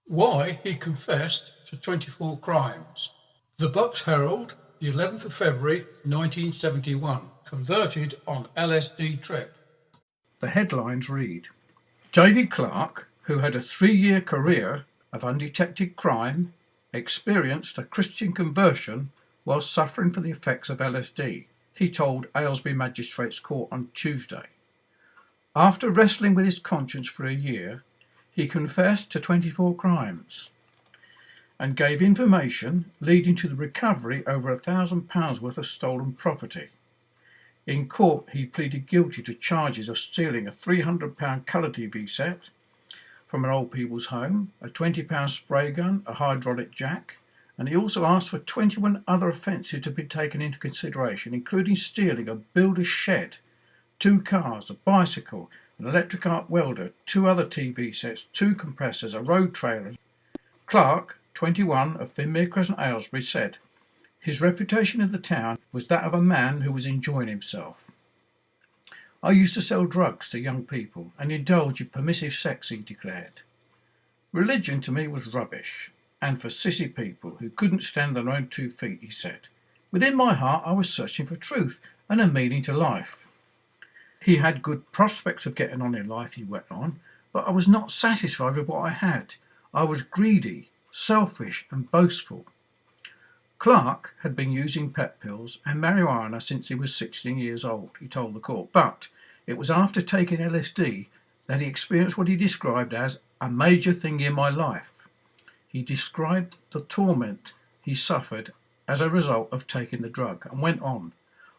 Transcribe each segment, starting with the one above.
Why he confessed to 24 crimes. The Bucks Herald, the 11th of February 1971, converted on LSD trip. The headlines read, David Clarke, who had a 3-year career of undetected crime, experienced a Christian conversion while suffering from the effects of LSD, he told Aylesbury Magistrates Court on Tuesday. After wrestling with his conscience for a year, he confessed to 24 crimes and gave information leading to the recovery over £1,000 worth of stolen property. In court, he pleaded guilty to charges of stealing a £300 colour TV set from an old people's home, a £20 spray gun, a hydraulic jack, and he also asked for 21 other offences to be taken into consideration, including stealing a builder's shed, 2 cars, a bicycle, an electric arc welder, 2 other TV sets, 2 compressors, a road trailer. Clarke, 21, of Finmere Crescent, Aylesbury, said his reputation in the town was that of a man who was enjoying himself. I used to sell drugs to young people and indulge in permissive sex, he declared. Religion to me was rubbish, and for sissy people who couldn't stand their own 2 feet, he said. Within my heart I was searching for truth and a meaning to life. He had good prospects of getting on in life, he went on, but I was not satisfied with what I had. I was greedy, selfish and boastful. Clarke had been using pep pills and marijuana since he was 16 years old, he told the court, but it was after taking LSD that he experienced what he described as a major thing in my life. He described the torment he suffered as a result of taking the drug and went on,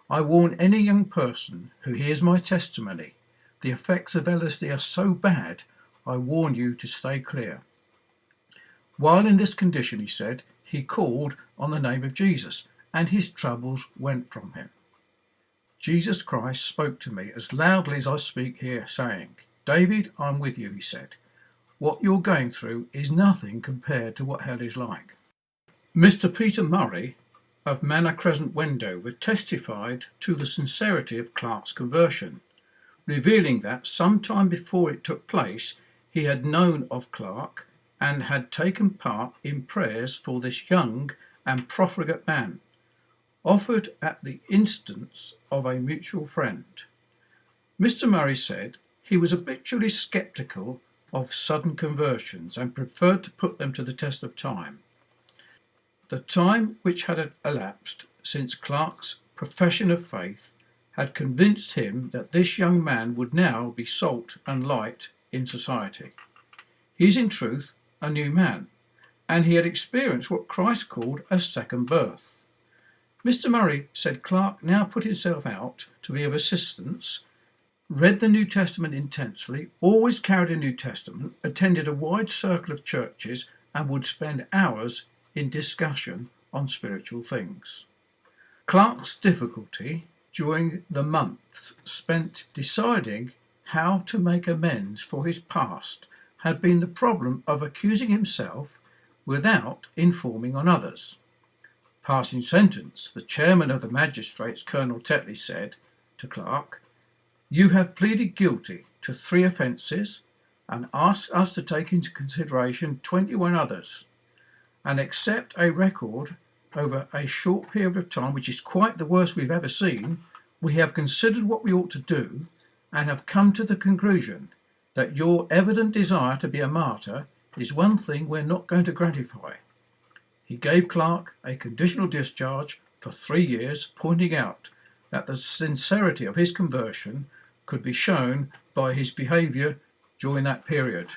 I warn any young person who hears my testimony, the effects of LSD are so bad, I warn you to stay clear. While in this condition, he said, he called on the name of Jesus, and his troubles went from him. Jesus Christ spoke to me as loudly as I speak here, saying, David, I'm with you, he said. What you're going through is nothing compared to what hell is like. Mr. Peter Murray of Manor Crescent, Wendover, testified to the sincerity of Clarke's conversion, revealing that some time before it took place, he had known of Clarke and had taken part in prayers for this young and profligate man, offered at the instance of a mutual friend. Mr. Murray said he was habitually sceptical of sudden conversions and preferred to put them to the test of time. The time which had elapsed since Clarke's profession of faith had convinced him that this young man would now be salt and light in society. He is in truth a new man, and he had experienced what Christ called a second birth. Mr. Murray said Clarke now put himself out to be of assistance, read the New Testament intensely, always carried a New Testament, attended a wide circle of churches, and would spend hours in discussion on spiritual things. Clarke's difficulty during the months spent deciding how to make amends for his past had been the problem of accusing himself without informing on others. Passing sentence, the chairman of the magistrates, Colonel Tetley, said to Clarke, You have pleaded guilty to 3 offences and asked us to take into consideration 21 others and accept a record over a short period of time, which is quite the worst we've ever seen. We have considered what we ought to do and have come to the conclusion that your evident desire to be a martyr is one thing we're not going to gratify. He gave Clarke a conditional discharge for 3 years, pointing out that the sincerity of his conversion could be shown by his behaviour during that period.